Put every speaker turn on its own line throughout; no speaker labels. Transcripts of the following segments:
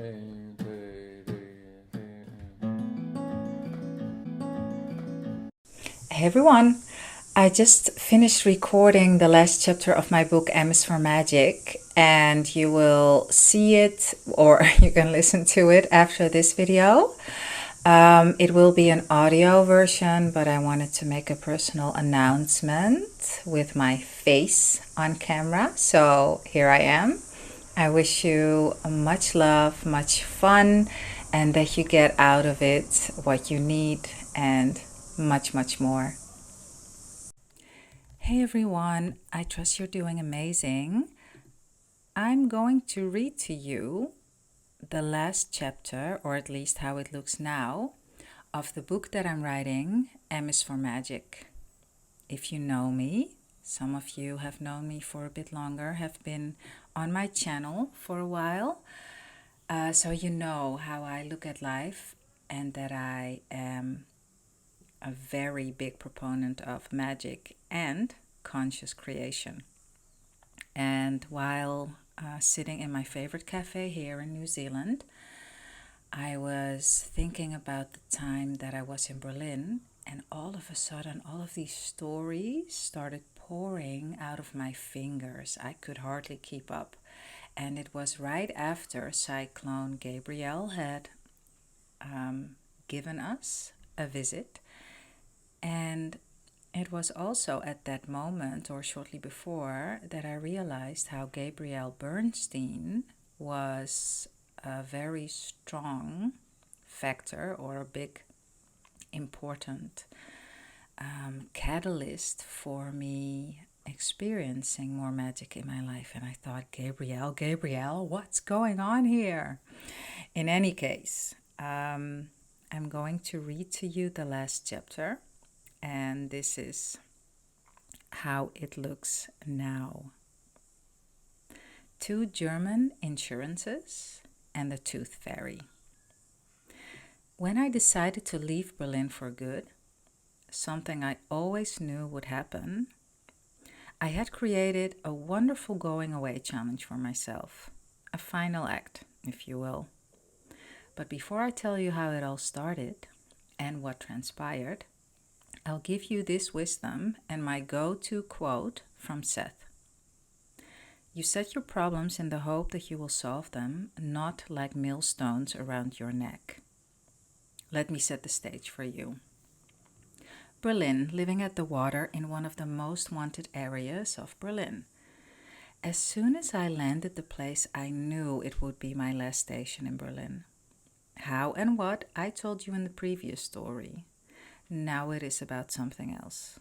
Hey everyone, I just finished recording the last chapter of my book M is for Magic, and you will see it or you can listen to it after this video. It will be an audio version, but I wanted to make a personal announcement with my face on camera. So here I am. I wish you much love, much fun, and that you get out of it what you need and much, much more. Hey everyone, I trust you're doing amazing. I'm going to read to you the last chapter, or at least how it looks now, of the book that I'm writing, M is for Magic. If you know me, some of you have known me for a bit longer, have been on my channel for a while, so you know how I look at life and that I am a very big proponent of magic and conscious creation. And while sitting in my favorite cafe here in New Zealand, I was thinking about the time that I was in Berlin, and all of a sudden all of these stories started pouring out of my fingers. I could hardly keep up. And it was right after Cyclone Gabrielle had given us a visit. And it was also at that moment, or shortly before, that I realized how Gabrielle Bernstein was a very strong factor, or a big important catalyst for me experiencing more magic in my life. And I thought, Gabrielle, what's going on here? In any case, I'm going to read to you the last chapter. And this is how it looks now. 2 German insurances and the Tooth Fairy. When I decided to leave Berlin for good, something I always knew would happen, I had created a wonderful going away challenge for myself. A final act, if you will. But before I tell you how it all started and what transpired, I'll give you this wisdom and my go-to quote from Seth. You set your problems in the hope that you will solve them, not like millstones around your neck. Let me set the stage for you. Berlin, living at the water in one of the most wanted areas of Berlin. As soon as I landed the place, I knew it would be my last station in Berlin. How and what, I told you in the previous story. Now it is about something else.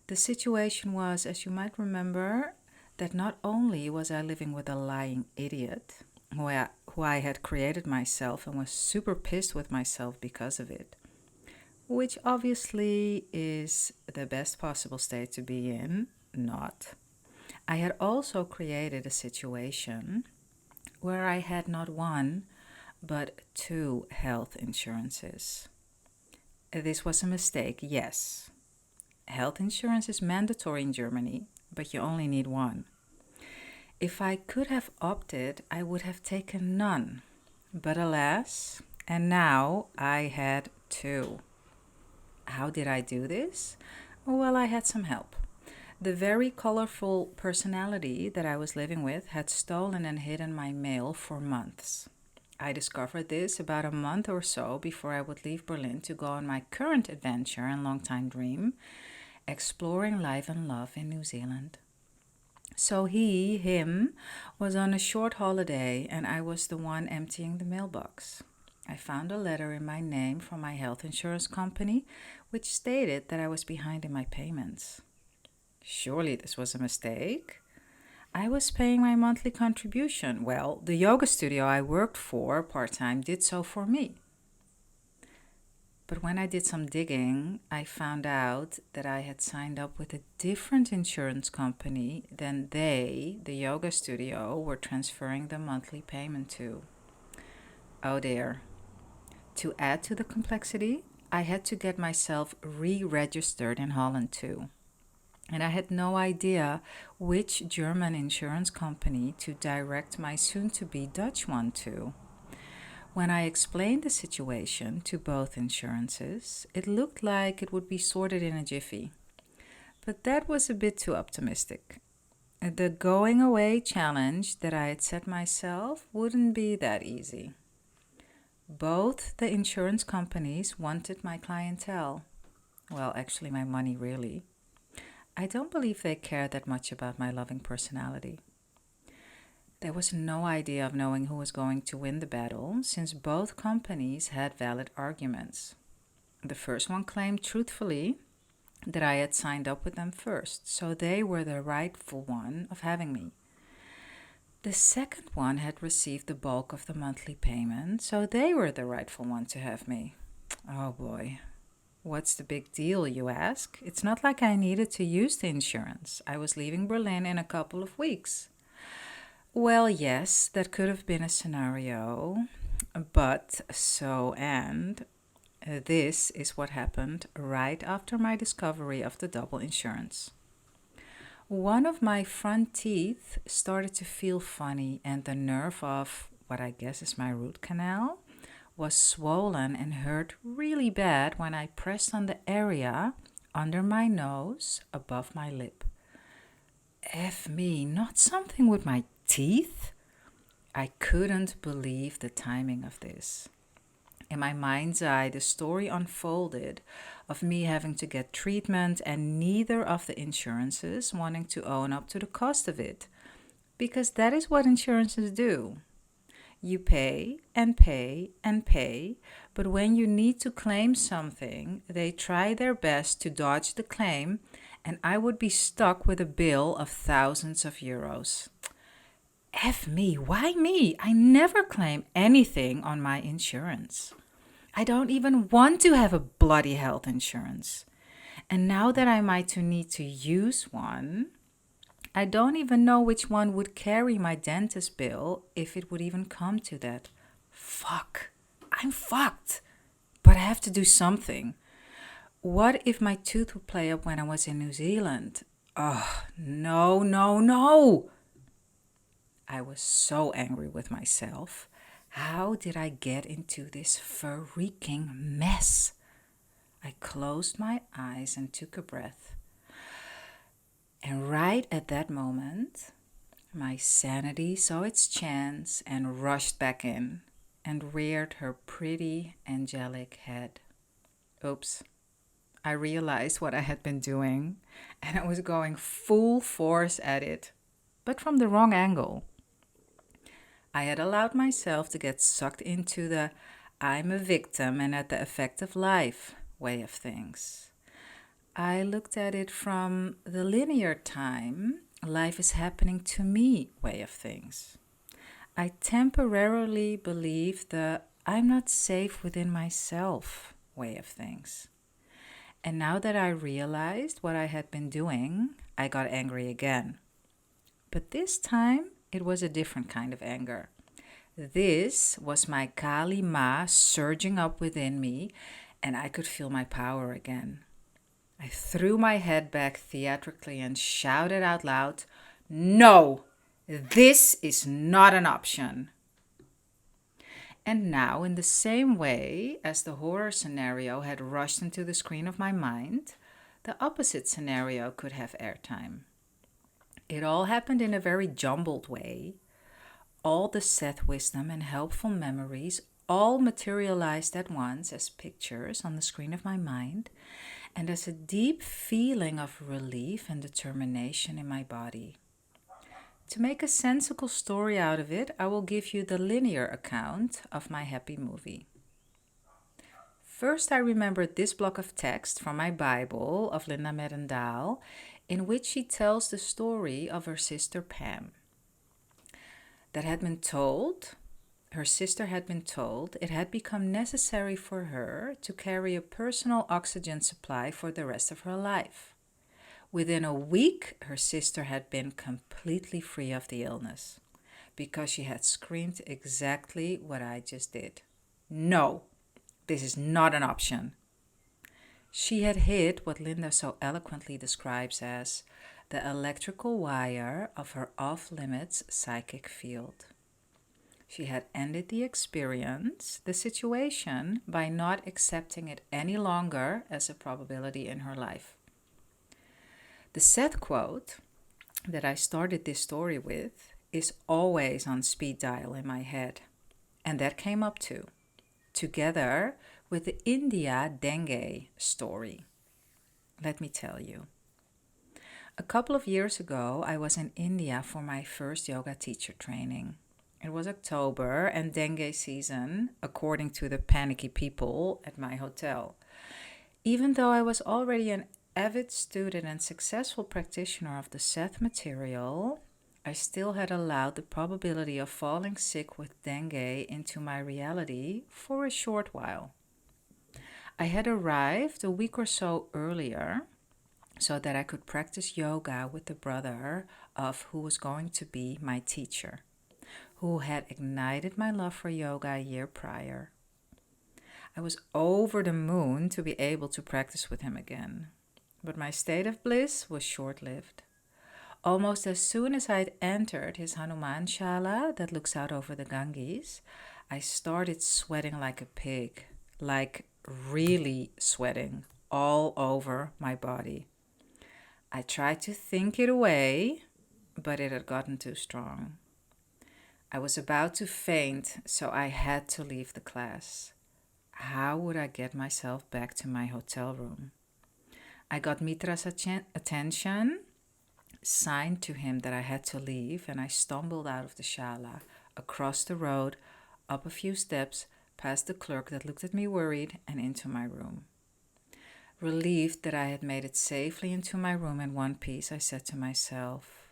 The situation was, as you might remember, that not only was I living with a lying idiot, who I had created myself and was super pissed with myself because of it, which obviously is the best possible state to be in, not. I had also created a situation where I had not one, but 2 health insurances. This was a mistake, yes. Health insurance is mandatory in Germany, but you only need 1. If I could have opted, I would have taken none. But alas, and now I had 2. How did I do this? Well, I had some help. The very colorful personality that I was living with had stolen and hidden my mail for months. I discovered this about a month or so before I would leave Berlin to go on my current adventure and long-time dream, exploring life and love in New Zealand. So him, was on a short holiday and I was the one emptying the mailbox. I found a letter in my name from my health insurance company, which stated that I was behind in my payments. Surely this was a mistake. I was paying my monthly contribution. Well, the yoga studio I worked for part-time did so for me. But when I did some digging, I found out that I had signed up with a different insurance company than they, the yoga studio, were transferring the monthly payment to. Oh dear. To add to the complexity, I had to get myself re-registered in Holland too. And I had no idea which German insurance company to direct my soon-to-be Dutch one to. When I explained the situation to both insurances, it looked like it would be sorted in a jiffy. But that was a bit too optimistic. The going away challenge that I had set myself wouldn't be that easy. Both the insurance companies wanted my clientele. Well, actually, my money, really. I don't believe they cared that much about my loving personality. There was no idea of knowing who was going to win the battle, since both companies had valid arguments. The first one claimed truthfully that I had signed up with them first, so they were the rightful one of having me. The second one had received the bulk of the monthly payment, so they were the rightful one to have me. Oh boy. What's the big deal, you ask? It's not like I needed to use the insurance. I was leaving Berlin in a couple of weeks. Well, yes, that could have been a scenario, but this is what happened right after my discovery of the double insurance. One of my front teeth started to feel funny, and the nerve of what I guess is my root canal was swollen and hurt really bad when I pressed on the area under my nose above my lip. F me, not something with my teeth? I couldn't believe the timing of this. In my mind's eye, the story unfolded of me having to get treatment and neither of the insurances wanting to own up to the cost of it. Because that is what insurances do. You pay and pay and pay, but when you need to claim something, they try their best to dodge the claim, and I would be stuck with a bill of thousands of euros. F me, why me? I never claim anything on my insurance. I don't even want to have a bloody health insurance. And now that I might need to use one, I don't even know which one would carry my dentist bill if it would even come to that. Fuck. I'm fucked. But I have to do something. What if my tooth would play up when I was in New Zealand? Oh, no, no, no. I was so angry with myself. How did I get into this freaking mess? I closed my eyes and took a breath. And right at that moment, my sanity saw its chance and rushed back in and reared her pretty, angelic head. Oops. I realized what I had been doing, and I was going full force at it, but from the wrong angle. I had allowed myself to get sucked into the I'm a victim and at the effect of life way of things. I looked at it from the linear time, life is happening to me way of things. I temporarily believed the I'm not safe within myself way of things. And now that I realized what I had been doing, I got angry again. But this time, it was a different kind of anger. This was my Kali Ma surging up within me, and I could feel my power again. I threw my head back theatrically and shouted out loud, "No! This is not an option!" And now, in the same way as the horror scenario had rushed into the screen of my mind, the opposite scenario could have airtime. It all happened in a very jumbled way. All the Seth wisdom and helpful memories all materialized at once as pictures on the screen of my mind and as a deep feeling of relief and determination in my body. To make a sensible story out of it, I will give you the linear account of my happy movie. First, I remembered this block of text from my Bible of Linda Merendaal, in which she tells the story of her sister Pam. Her sister had been told it had become necessary for her to carry a personal oxygen supply for the rest of her life. Within a week, her sister had been completely free of the illness because she had screamed exactly what I just did. No, this is not an option. She had hit what Linda so eloquently describes as the electrical wire of her off-limits psychic field. She had ended the experience, the situation, by not accepting it any longer as a probability in her life. The Seth quote that I started this story with is always on speed dial in my head. And that came up too, together with the India dengue story. Let me tell you. A couple of years ago, I was in India for my first yoga teacher training. It was October and dengue season, according to the panicky people at my hotel. Even though I was already an avid student and successful practitioner of the Seth material, I still had allowed the probability of falling sick with dengue into my reality for a short while. I had arrived a week or so earlier so that I could practice yoga with the brother of who was going to be my teacher, who had ignited my love for yoga a year prior. I was over the moon to be able to practice with him again, but my state of bliss was short-lived. Almost as soon as I'd entered his Hanuman Shala that looks out over the Ganges, I started sweating like a pig, like really sweating all over my body. I tried to think it away, but it had gotten too strong. I was about to faint, so I had to leave the class. How would I get myself back to my hotel room? I got Mitra's attention, signed to him that I had to leave, and I stumbled out of the shala, across the road, up a few steps, past the clerk that looked at me worried, and into my room. Relieved that I had made it safely into my room in one piece, I said to myself,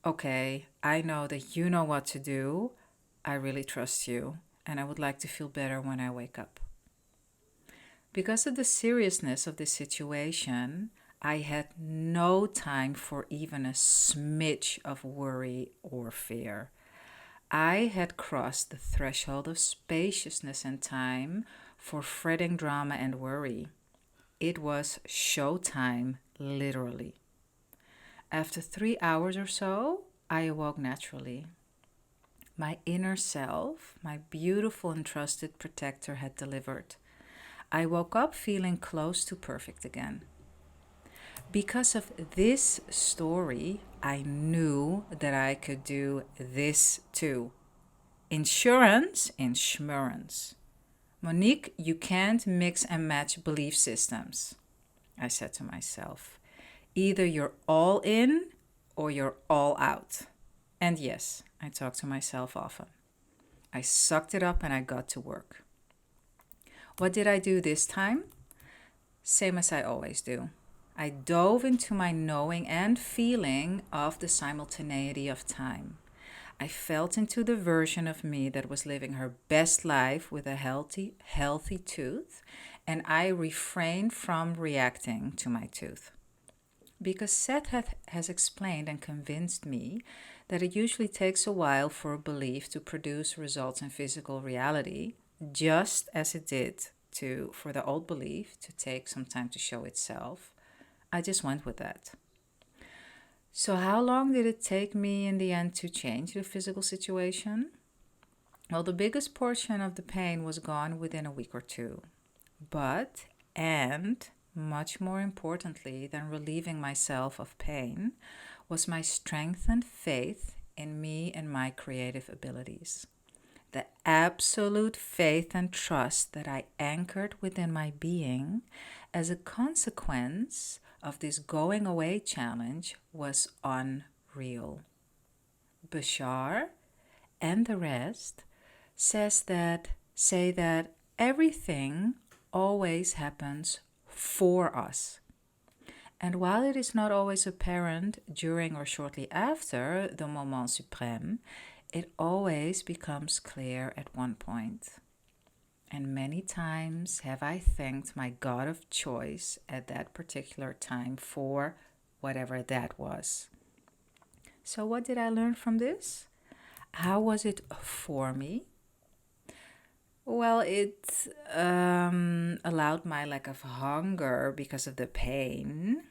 okay, I know that you know what to do. I really trust you, and I would like to feel better when I wake up. Because of the seriousness of this situation, I had no time for even a smidge of worry or fear. I had crossed the threshold of spaciousness and time for fretting, drama, and worry. It was showtime, literally. After 3 hours or so, I awoke naturally. My inner self, my beautiful and trusted protector, had delivered. I woke up feeling close to perfect again. Because of this story, I knew that I could do this too. Insurance in schmurance. Monique, you can't mix and match belief systems, I said to myself. Either you're all in or you're all out. And yes, I talk to myself often. I sucked it up and I got to work. What did I do this time? Same as I always do. I dove into my knowing and feeling of the simultaneity of time. I felt into the version of me that was living her best life with a healthy tooth, and I refrained from reacting to my tooth. Because Seth has explained and convinced me that it usually takes a while for a belief to produce results in physical reality, just as it did for the old belief to take some time to show itself, I just went with that. So how long did it take me in the end to change the physical situation? Well, the biggest portion of the pain was gone within a week or two. But, and much more importantly than relieving myself of pain, was my strengthened faith in me and my creative abilities. The absolute faith and trust that I anchored within my being as a consequence of this going away challenge was unreal. Bashar and the rest say that everything always happens for us. And while it is not always apparent during or shortly after the moment suprême, it always becomes clear at one point. And many times have I thanked my God of choice at that particular time for whatever that was. So what did I learn from this? How was it for me? Well, it allowed my lack of hunger because of the pain,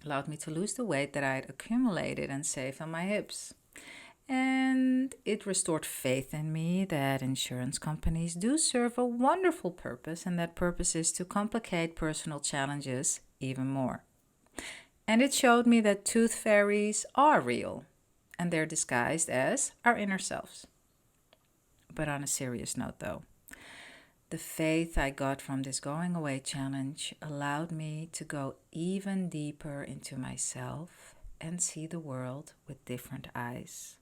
allowed me to lose the weight that I'd accumulated and saved on my hips. And it restored faith in me that insurance companies do serve a wonderful purpose, and that purpose is to complicate personal challenges even more. And it showed me that tooth fairies are real, and they're disguised as our inner selves. But on a serious note, though, the faith I got from this going away challenge allowed me to go even deeper into myself and see the world with different eyes.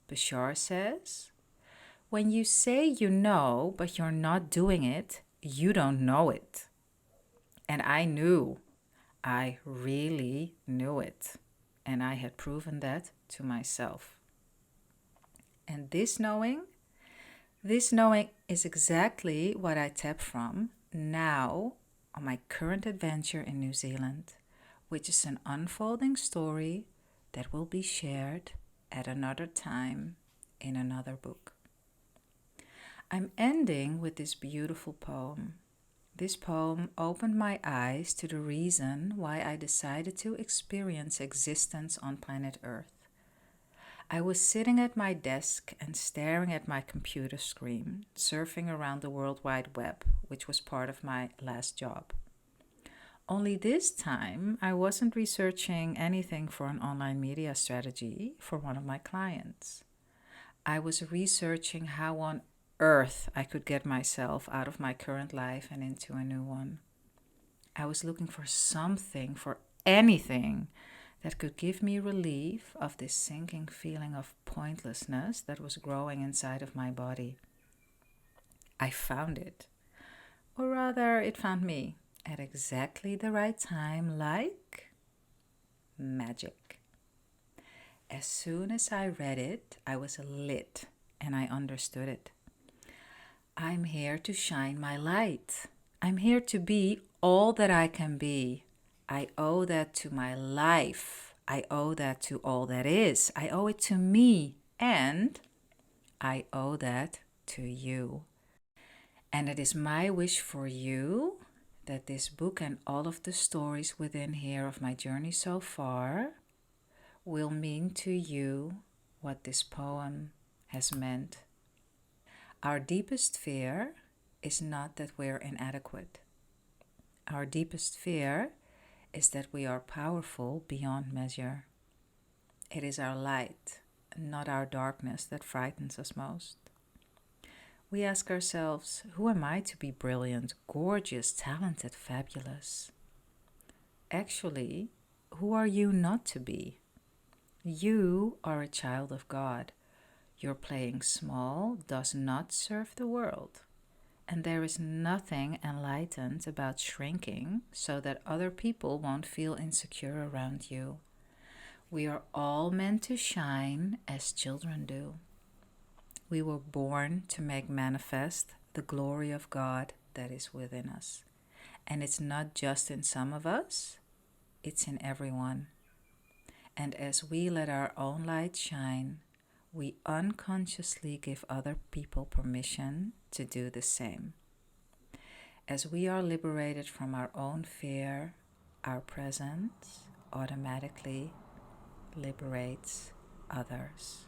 Bashar says, when you say you know, but you're not doing it, you don't know it. And I knew, I really knew it. And I had proven that to myself. And this knowing is exactly what I tap from now on my current adventure in New Zealand, which is an unfolding story that will be shared at another time in another book. I'm ending with this beautiful poem. This poem opened my eyes to the reason why I decided to experience existence on planet Earth. I was sitting at my desk and staring at my computer screen, surfing around the World Wide Web, which was part of my last job. Only this time, I wasn't researching anything for an online media strategy for one of my clients. I was researching how on earth I could get myself out of my current life and into a new one. I was looking for something, for anything, that could give me relief of this sinking feeling of pointlessness that was growing inside of my body. I found it, or rather, it found me at exactly the right time, like magic. As soon as I read it, I was lit and I understood it. I'm here to shine my light. I'm here to be all that I can be. I owe that to my life. I owe that to all that is. I owe it to me. And I owe that to you. And it is my wish for you that this book and all of the stories within here of my journey so far will mean to you what this poem has meant. Our deepest fear is not that we're inadequate. Our deepest fear is that we are powerful beyond measure. It is our light, not our darkness, that frightens us most. We ask ourselves, who am I to be brilliant, gorgeous, talented, fabulous? Actually, who are you not to be? You are a child of God. Your playing small does not serve the world. And there is nothing enlightened about shrinking so that other people won't feel insecure around you. We are all meant to shine as children do. We were born to make manifest the glory of God that is within us. And it's not just in some of us, it's in everyone. And as we let our own light shine, we unconsciously give other people permission to do the same. As we are liberated from our own fear, our presence automatically liberates others.